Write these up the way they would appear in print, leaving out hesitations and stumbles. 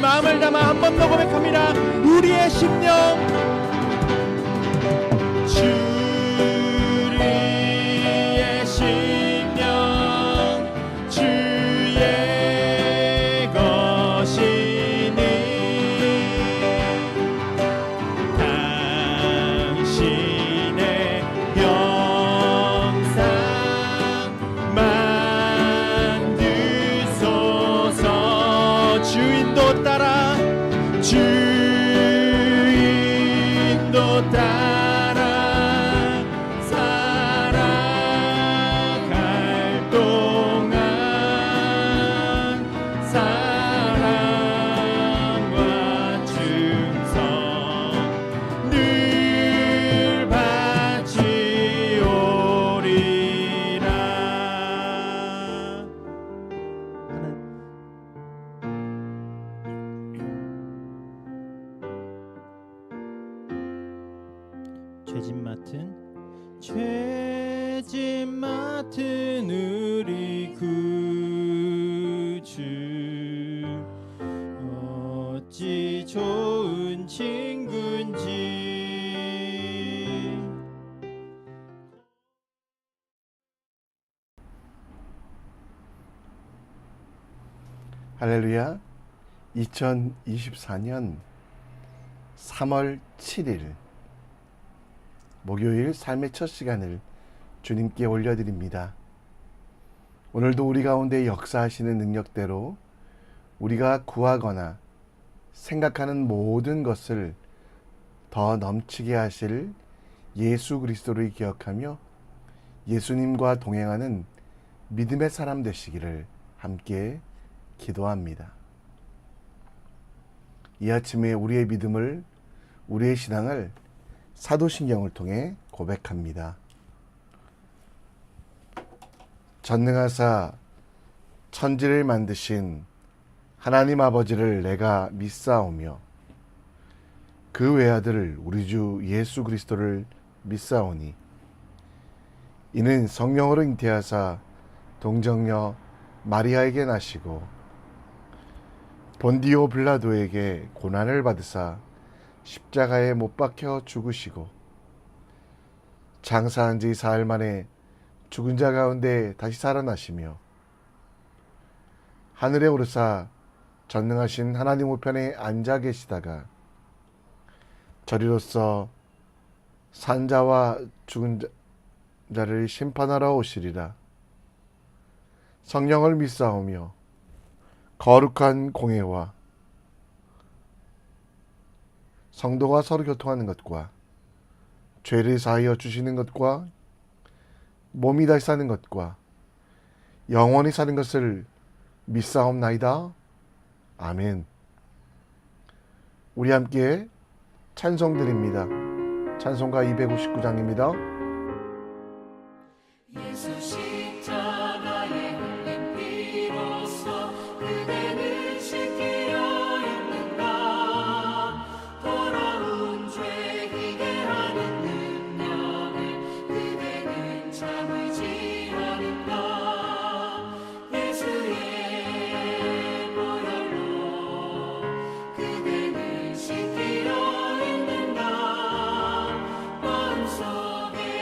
마음을 담아 한 번 더 고백합니다. 우리의 심령 우리의 심령 주의 것이니 당신의 영상 만드소서. 주인도 따라 주인도 따라 살아갈 동안 사랑과 충성 늘 바치오리라. 죄짐 맡은 우리 구주 어찌 좋은 친구인지. 할렐루야. 2024년 3월 7일 목요일 삶의 첫 시간을 주님께 올려드립니다. 오늘도 우리 가운데 역사하시는 능력대로 우리가 구하거나 생각하는 모든 것을 더 넘치게 하실 예수 그리스도를 기억하며 예수님과 동행하는 믿음의 사람 되시기를 함께 기도합니다. 이 아침에 우리의 믿음을, 우리의 신앙을 사도신경을 통해 고백합니다. 전능하사 천지를 만드신 하나님 아버지를 내가 믿사오며 그 외아들 우리 주 예수 그리스도를 믿사오니 이는 성령으로 잉태하사 동정녀 마리아에게 나시고 본디오 빌라도에게 고난을 받으사 십자가에 못 박혀 죽으시고 장사한 지 사흘 만에 죽은 자 가운데 다시 살아나시며 하늘에 오르사 전능하신 하나님 우편에 앉아 계시다가 저리로서 산 자와 죽은 자를 심판하러 오시리라. 성령을 믿사오며 거룩한 공회와 성도가 서로 교통하는 것과 죄를 사하여 주시는 것과 몸이 다시 사는 것과 영원히 사는 것을 믿사옵나이다. 아멘. 우리 함께 찬송 드립니다. 찬송가 259장입니다. 예수 십자가에 흘린 피로써 그대는 씻기려 입는다. 더러운 죄 희게 하는 능력을 그대는 참을지 않는다. 예수의 보혈로 그대는 씻기려 입는다. 마음속에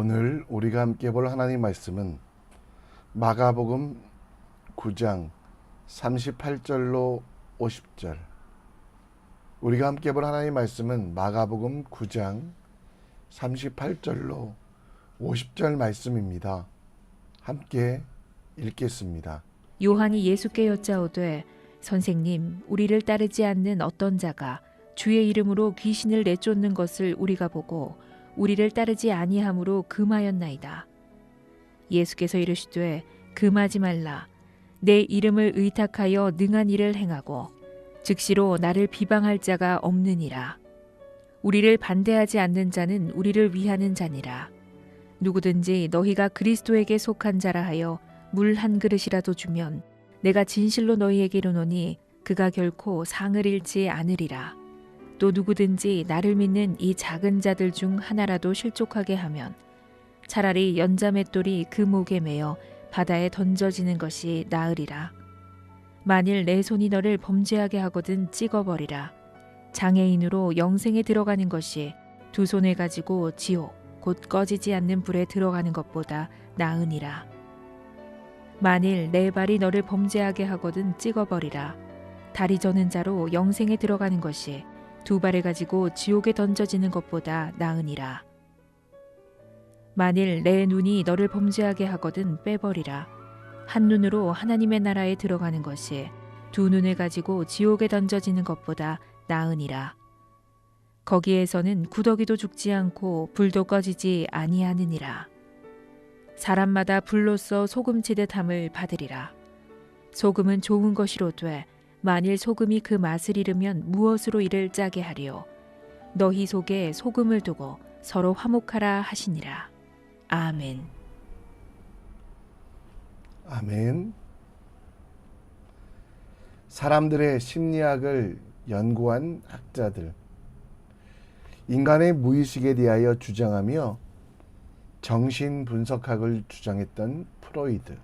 오늘 우리가 함께 볼 하나님 말씀은 마가복음 9장 38절로 50절. 우리가 함께 볼 하나님 말씀은 마가복음 9장 38절로 50절 말씀입니다. 함께 읽겠습니다. 요한이 예수께 여짜오되 선생님, 우리를 따르지 않는 어떤 자가 주의 이름으로 귀신을 내쫓는 것을 우리가 보고 우리를 따르지 아니함으로 금하였나이다. 예수께서 이르시되 금하지 말라. 내 이름을 의탁하여 능한 일을 행하고 즉시로 나를 비방할 자가 없느니라. 우리를 반대하지 않는 자는 우리를 위하는 자니라. 누구든지 너희가 그리스도에게 속한 자라 하여 물 한 그릇이라도 주면 내가 진실로 너희에게 이르노니 그가 결코 상을 잃지 않으리라. 또 누구든지 나를 믿는 이 작은 자들 중 하나라도 실족하게 하면 차라리 연자맷돌이 그 목에 매어 바다에 던져지는 것이 나으리라. 만일 내 손이 너를 범죄하게 하거든 찍어버리라. 장애인으로 영생에 들어가는 것이 두 손을 가지고 지옥 곧 꺼지지 않는 불에 들어가는 것보다 나으니라. 만일 내 발이 너를 범죄하게 하거든 찍어버리라. 다리 저는 자로 영생에 들어가는 것이 두 발을 가지고 지옥에 던져지는 것보다 나으니라. 만일 내 눈이 너를 범죄하게 하거든 빼버리라. 한 눈으로 하나님의 나라에 들어가는 것이 두 눈을 가지고 지옥에 던져지는 것보다 나으니라. 거기에서는 구더기도 죽지 않고 불도 꺼지지 아니하느니라. 사람마다 불로써 소금치듯 함을 받으리라. 소금은 좋은 것이로되 만일 소금이 그 맛을 잃으면 무엇으로 이를 짜게 하리요. 너희 속에 소금을 두고 서로 화목하라 하시니라. 아멘. 아멘. 사람들의 심리학을 연구한 학자들, 인간의 무의식에 대하여 주장하며 정신분석학을 주장했던 프로이드,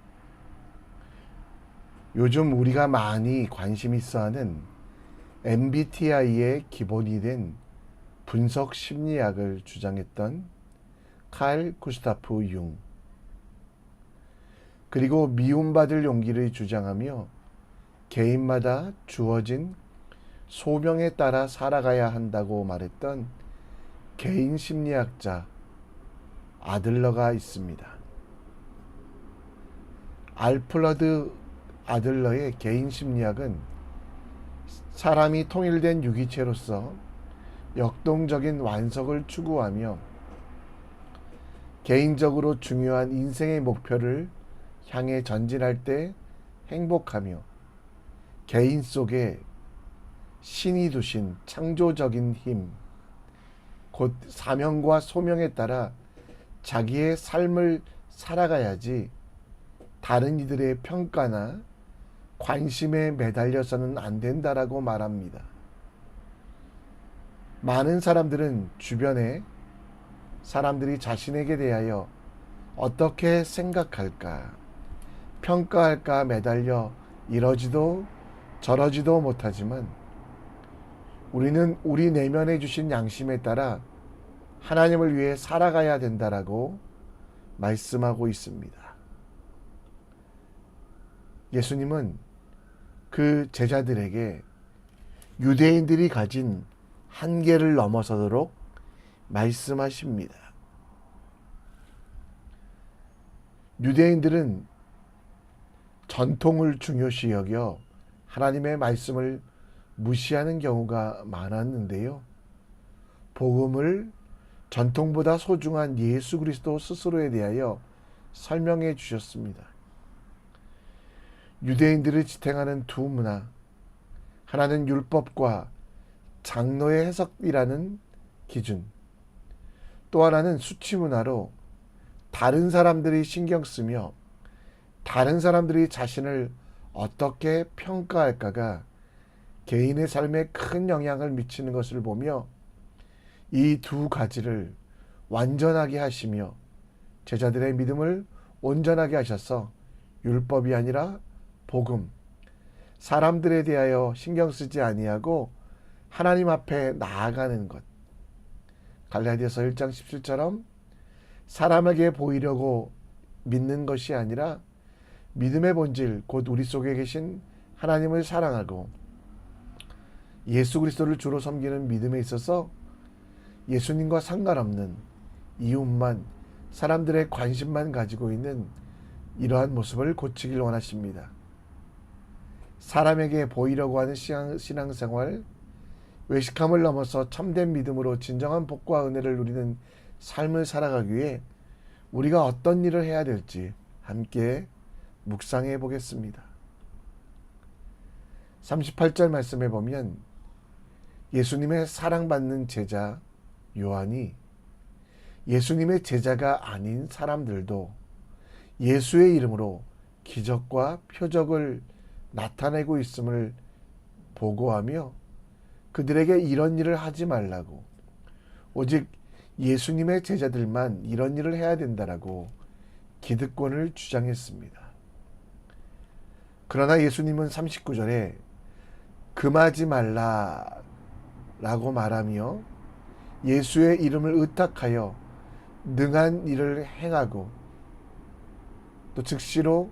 요즘 우리가 많이 관심 있어하는 MBTI의 기본이 된 분석 심리학을 주장했던 칼 구스타프 융, 그리고 미움받을 용기를 주장하며 개인마다 주어진 소명에 따라 살아가야 한다고 말했던 개인 심리학자 아들러가 있습니다. 알프레드 아들러의 개인 심리학은 사람이 통일된 유기체로서 역동적인 완성을 추구하며 개인적으로 중요한 인생의 목표를 향해 전진할 때 행복하며 개인 속에 신이 두신 창조적인 힘, 곧 사명과 소명에 따라 자기의 삶을 살아가야지 다른 이들의 평가나 관심에 매달려서는 안 된다라고 말합니다. 많은 사람들은 주변에 사람들이 자신에게 대하여 어떻게 생각할까, 평가할까 매달려 이러지도 저러지도 못하지만 우리는 우리 내면에 주신 양심에 따라 하나님을 위해 살아가야 된다라고 말씀하고 있습니다. 예수님은 그 제자들에게 유대인들이 가진 한계를 넘어서도록 말씀하십니다. 유대인들은 전통을 중요시 여겨 하나님의 말씀을 무시하는 경우가 많았는데요. 복음을 전통보다 소중한 예수 그리스도 스스로에 대하여 설명해 주셨습니다. 유대인들을 지탱하는 두 문화, 하나는 율법과 장로의 해석이라는 기준, 또 하나는 수치 문화로 다른 사람들이 신경 쓰며 다른 사람들이 자신을 어떻게 평가할까가 개인의 삶에 큰 영향을 미치는 것을 보며 이 두 가지를 완전하게 하시며 제자들의 믿음을 온전하게 하셔서 율법이 아니라 복음, 사람들에 대하여 신경 쓰지 아니하고 하나님 앞에 나아가는 것, 갈라디아서 1장 17처럼 사람에게 보이려고 믿는 것이 아니라 믿음의 본질, 곧 우리 속에 계신 하나님을 사랑하고 예수 그리스도를 주로 섬기는 믿음에 있어서 예수님과 상관없는 이웃만, 사람들의 관심만 가지고 있는 이러한 모습을 고치길 원하십니다. 사람에게 보이려고 하는 신앙생활, 외식함을 넘어서 참된 믿음으로 진정한 복과 은혜를 누리는 삶을 살아가기 위해 우리가 어떤 일을 해야 될지 함께 묵상해 보겠습니다. 38절 말씀에 보면 예수님의 사랑받는 제자 요한이 예수님의 제자가 아닌 사람들도 예수의 이름으로 기적과 표적을 나타내고 있음을 보고하며 그들에게 이런 일을 하지 말라고, 오직 예수님의 제자들만 이런 일을 해야 된다라고 기득권을 주장했습니다. 그러나 예수님은 39절에 금하지 말라 라고 말하며 예수의 이름을 의탁하여 능한 일을 행하고 또 즉시로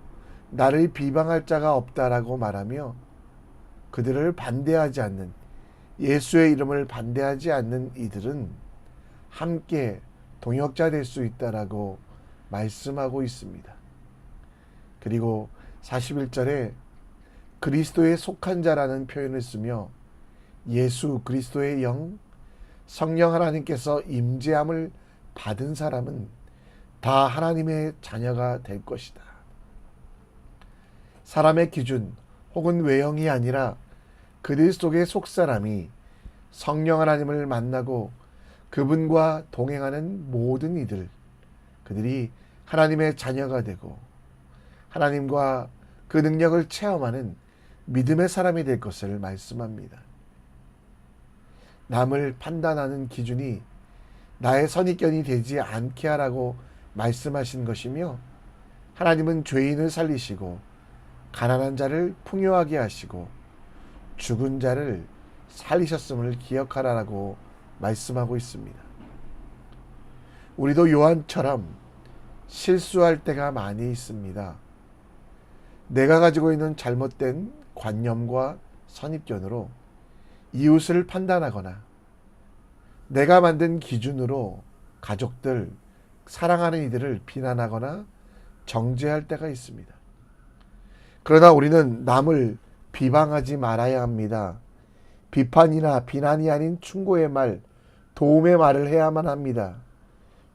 나를 비방할 자가 없다라고 말하며 그들을 반대하지 않는, 예수의 이름을 반대하지 않는 이들은 함께 동역자 될 수 있다라고 말씀하고 있습니다. 그리고 41절에 그리스도에 속한 자라는 표현을 쓰며 예수 그리스도의 영, 성령 하나님께서 임재함을 받은 사람은 다 하나님의 자녀가 될 것이다. 사람의 기준 혹은 외형이 아니라 그들 속의 속사람이 성령 하나님을 만나고 그분과 동행하는 모든 이들, 그들이 하나님의 자녀가 되고 하나님과 그 능력을 체험하는 믿음의 사람이 될 것을 말씀합니다. 남을 판단하는 기준이 나의 선입견이 되지 않게 하라고 말씀하신 것이며, 하나님은 죄인을 살리시고 가난한 자를 풍요하게 하시고 죽은 자를 살리셨음을 기억하라라고 말씀하고 있습니다. 우리도 요한처럼 실수할 때가 많이 있습니다. 내가 가지고 있는 잘못된 관념과 선입견으로 이웃을 판단하거나 내가 만든 기준으로 가족들, 사랑하는 이들을 비난하거나 정죄할 때가 있습니다. 그러나 우리는 남을 비방하지 말아야 합니다. 비판이나 비난이 아닌 충고의 말, 도움의 말을 해야만 합니다.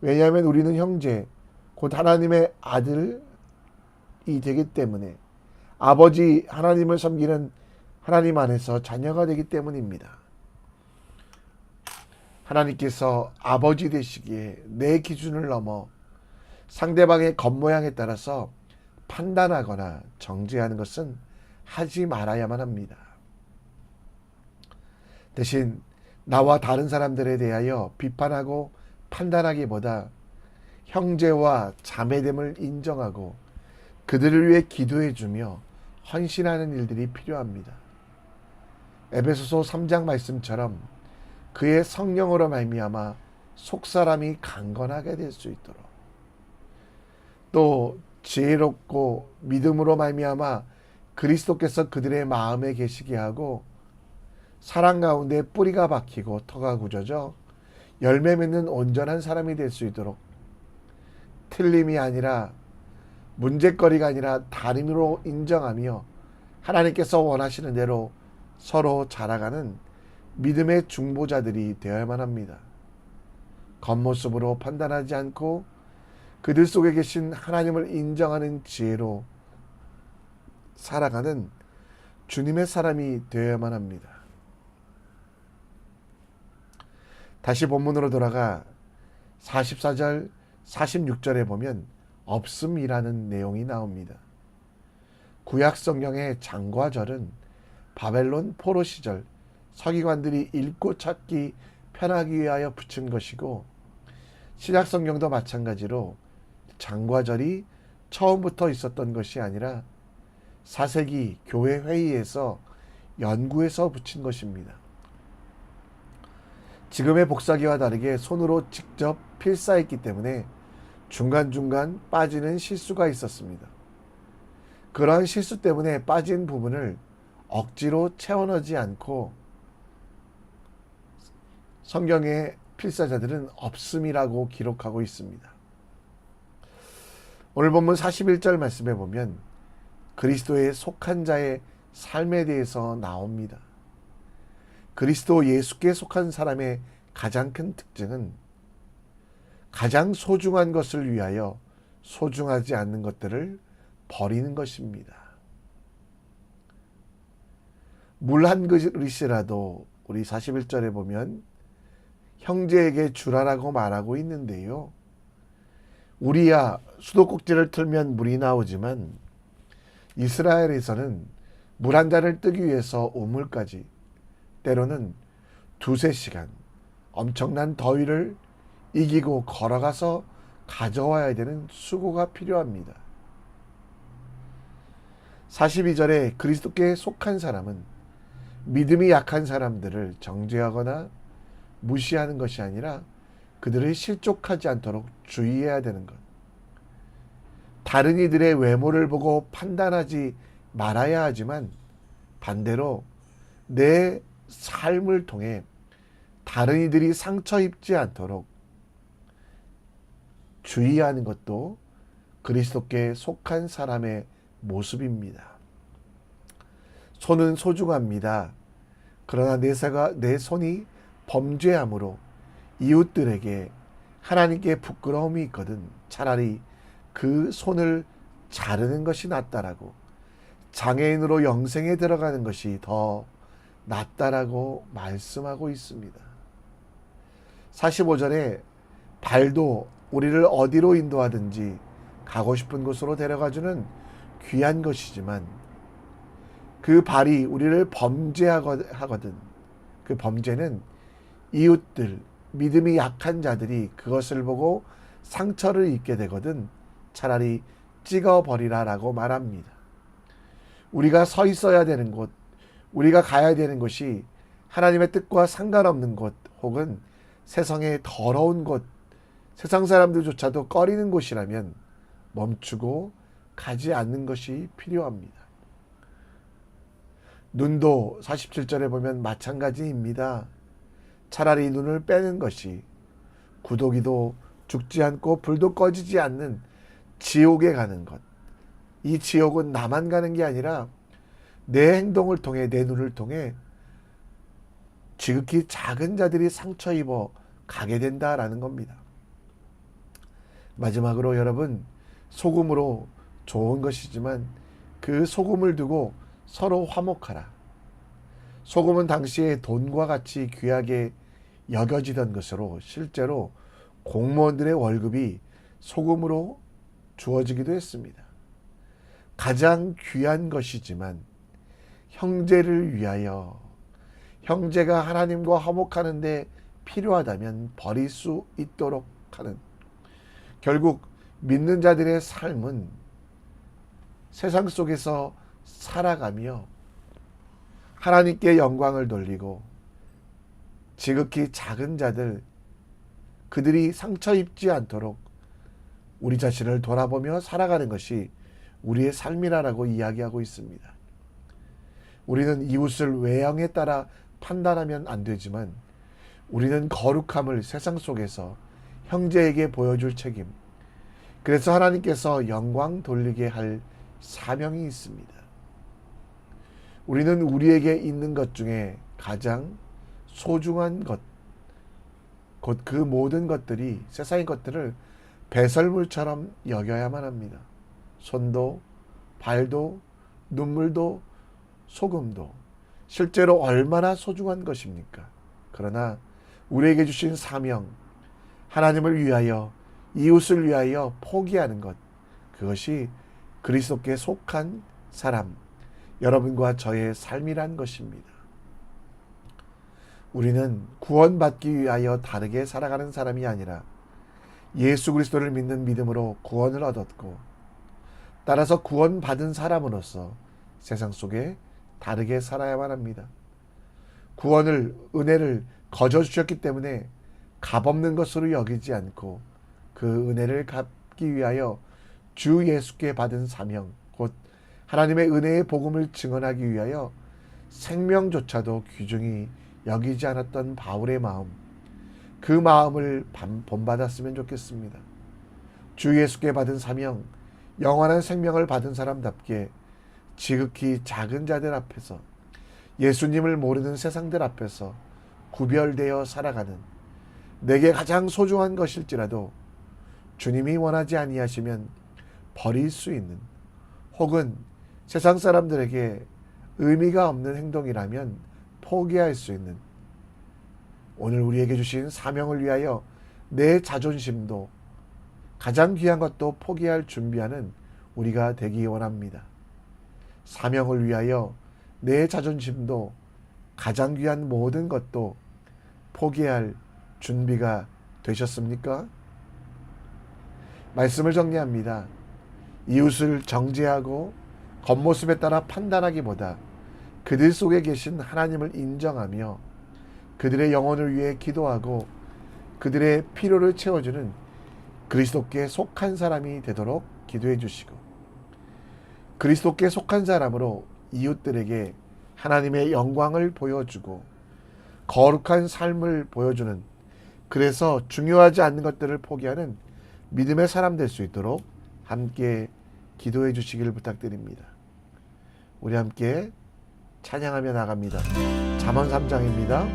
왜냐하면 우리는 형제, 곧 하나님의 아들이 되기 때문에, 아버지 하나님을 섬기는 하나님 안에서 자녀가 되기 때문입니다. 하나님께서 아버지 되시기에 내 기준을 넘어 상대방의 겉모양에 따라서 판단하거나 정죄하는 것은 하지 말아야만 합니다. 대신 나와 다른 사람들에 대하여 비판하고 판단하기보다 형제와 자매됨을 인정하고 그들을 위해 기도해주며 헌신하는 일들이 필요합니다. 에베소서 3장 말씀처럼 그의 성령으로 말미암아 속사람이 강건하게 될 수 있도록, 또 지혜롭고 믿음으로 말미암아 그리스도께서 그들의 마음에 계시게 하고 사랑 가운데 뿌리가 박히고 터가 굳어져 열매 맺는 온전한 사람이 될 수 있도록, 틀림이 아니라 문제거리가 아니라 다름으로 인정하며 하나님께서 원하시는 대로 서로 자라가는 믿음의 중보자들이 되어야만 합니다. 겉모습으로 판단하지 않고 그들 속에 계신 하나님을 인정하는 지혜로 살아가는 주님의 사람이 되어야만 합니다. 다시 본문으로 돌아가 44절, 46절에 보면 없음이라는 내용이 나옵니다. 구약 성경의 장과 절은 바벨론 포로 시절 서기관들이 읽고 찾기 편하기 위하여 붙인 것이고, 신약 성경도 마찬가지로 장과 절이 처음부터 있었던 것이 아니라 4세기 교회 회의에서 연구해서 붙인 것입니다. 지금의 복사기와 다르게 손으로 직접 필사했기 때문에 중간중간 빠지는 실수가 있었습니다. 그러한 실수 때문에 빠진 부분을 억지로 채워넣지 않고 성경의 필사자들은 없음이라고 기록하고 있습니다. 오늘 본문 41절 말씀에 보면 그리스도에 속한 자의 삶에 대해서 나옵니다. 그리스도 예수께 속한 사람의 가장 큰 특징은 가장 소중한 것을 위하여 소중하지 않는 것들을 버리는 것입니다. 물 한 그릇이라도 우리 41절에 보면 형제에게 주라라고 말하고 있는데요. 우리야 수도꼭지를 틀면 물이 나오지만 이스라엘에서는 물 한 잔을 뜨기 위해서 우물까지 때로는 2-3시간 엄청난 더위를 이기고 걸어가서 가져와야 되는 수고가 필요합니다. 42절에 그리스도께 속한 사람은 믿음이 약한 사람들을 정죄하거나 무시하는 것이 아니라 그들을 실족하지 않도록 주의해야 되는 것. 다른 이들의 외모를 보고 판단하지 말아야 하지만 반대로 내 삶을 통해 다른 이들이 상처 입지 않도록 주의하는 것도 그리스도께 속한 사람의 모습입니다. 손은 소중합니다. 그러나 내 손이 범죄함으로 이웃들에게 하나님께 부끄러움이 있거든 차라리 그 손을 자르는 것이 낫다라고, 장애인으로 영생에 들어가는 것이 더 낫다라고 말씀하고 있습니다. 45절에 발도 우리를 어디로 인도하든지 가고 싶은 곳으로 데려가주는 귀한 것이지만 그 발이 우리를 범죄하거든 그 범죄는 이웃들, 믿음이 약한 자들이 그것을 보고 상처를 입게 되거든 차라리 찍어버리라라고 말합니다. 우리가 서 있어야 되는 곳, 우리가 가야 되는 곳이 하나님의 뜻과 상관없는 곳 혹은 세상의 더러운 곳, 세상 사람들조차도 꺼리는 곳이라면 멈추고 가지 않는 것이 필요합니다. 눈도 47절에 보면 마찬가지입니다. 차라리 눈을 빼는 것이 구더기도 죽지 않고 불도 꺼지지 않는 지옥에 가는 것. 이 지옥은 나만 가는 게 아니라 내 행동을 통해, 내 눈을 통해 지극히 작은 자들이 상처 입어 가게 된다라는 겁니다. 마지막으로 여러분, 소금으로 좋은 것이지만 그 소금을 두고 서로 화목하라. 소금은 당시에 돈과 같이 귀하게 여겨지던 것으로 실제로 공무원들의 월급이 소금으로 주어지기도 했습니다. 가장 귀한 것이지만 형제를 위하여, 형제가 하나님과 화목하는 데 필요하다면 버릴 수 있도록 하는, 결국 믿는 자들의 삶은 세상 속에서 살아가며 하나님께 영광을 돌리고 지극히 작은 자들, 그들이 상처 입지 않도록 우리 자신을 돌아보며 살아가는 것이 우리의 삶이라고 이야기하고 있습니다. 우리는 이웃을 외형에 따라 판단하면 안 되지만 우리는 거룩함을 세상 속에서 형제에게 보여줄 책임, 그래서 하나님께서 영광 돌리게 할 사명이 있습니다. 우리는 우리에게 있는 것 중에 가장 소중한 것, 곧 그 모든 것들이, 세상의 것들을 배설물처럼 여겨야만 합니다. 손도, 발도, 눈물도, 소금도 실제로 얼마나 소중한 것입니까? 그러나 우리에게 주신 사명, 하나님을 위하여, 이웃을 위하여 포기하는 것, 그것이 그리스도께 속한 사람, 여러분과 저의 삶이란 것입니다. 우리는 구원받기 위하여 다르게 살아가는 사람이 아니라 예수 그리스도를 믿는 믿음으로 구원을 얻었고, 따라서 구원받은 사람으로서 세상 속에 다르게 살아야만 합니다. 구원을, 은혜를 거저 주셨기 때문에 값없는 것으로 여기지 않고 그 은혜를 받기 위하여 주 예수께 받은 사명, 곧 하나님의 은혜의 복음을 증언하기 위하여 생명조차도 귀중히 여기지 않았던 바울의 마음, 그 마음을 본받았으면 좋겠습니다. 주 예수께 받은 사명, 영원한 생명을 받은 사람답게 지극히 작은 자들 앞에서, 예수님을 모르는 세상들 앞에서 구별되어 살아가는, 내게 가장 소중한 것일지라도 주님이 원하지 아니하시면 버릴 수 있는, 혹은 세상 사람들에게 의미가 없는 행동이라면 포기할 수 있는, 오늘 우리에게 주신 사명을 위하여 내 자존심도, 가장 귀한 것도 포기할 준비하는 우리가 되기 원합니다. 사명을 위하여 내 자존심도, 가장 귀한 모든 것도 포기할 준비가 되셨습니까? 말씀을 정리합니다. 이웃을 정죄하고 겉모습에 따라 판단하기보다 그들 속에 계신 하나님을 인정하며 그들의 영혼을 위해 기도하고 그들의 필요를 채워주는 그리스도께 속한 사람이 되도록 기도해 주시고, 그리스도께 속한 사람으로 이웃들에게 하나님의 영광을 보여주고 거룩한 삶을 보여주는, 그래서 중요하지 않는 것들을 포기하는 믿음의 사람 될 수 있도록 함께 기도해 주시기를 부탁드립니다. 우리 함께 찬양하며 나갑니다. 잠언 3장입니다.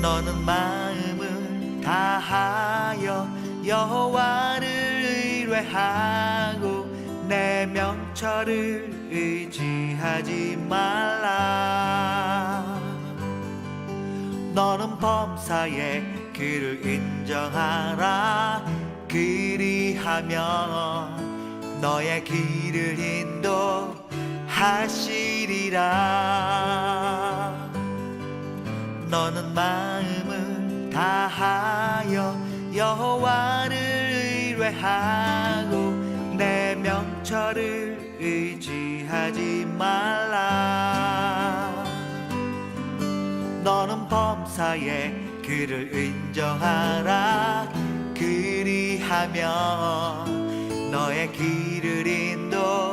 너는 마음을 다하여 여호와를 의뢰하고 내 명철을 의지하지 말라. 너는 범사에 그를 인정하라. 그리하면 너의 길을 인도하시리라. 너는 마음을 다하여 여호와를 의뢰하고 내 명철을 의지하지 말라. 너는 범사에 그를 인정하라. 그리하면 너의 길을 인도하시리라.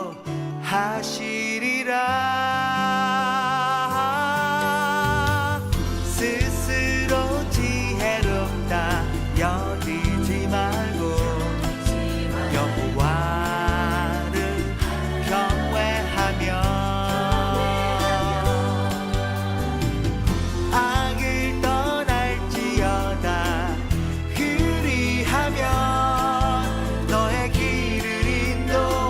스스로 지혜롭다 여기지 말고 여호와를 경외하며 악을 떠날지어다. 그리하면 너의 길을 인도하시리라.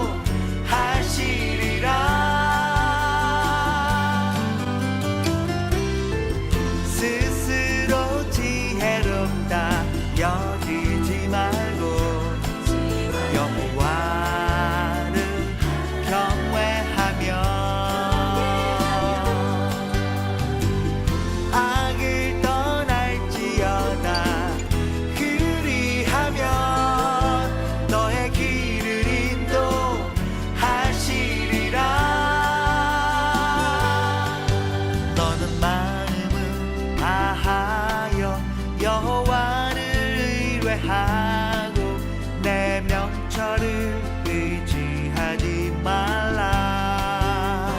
스스로 지혜롭다 여기지 말고 여호와를 경외하며 악을 떠날지어다. 그리하면 너의 길을 인도하시리라. 너는 마음을 다하여 여호와를 의뢰하고 내 명철을 의지하지 말라.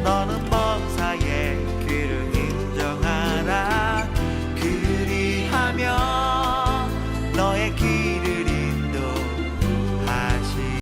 너는 범사에 그를 인정하라. 그리하면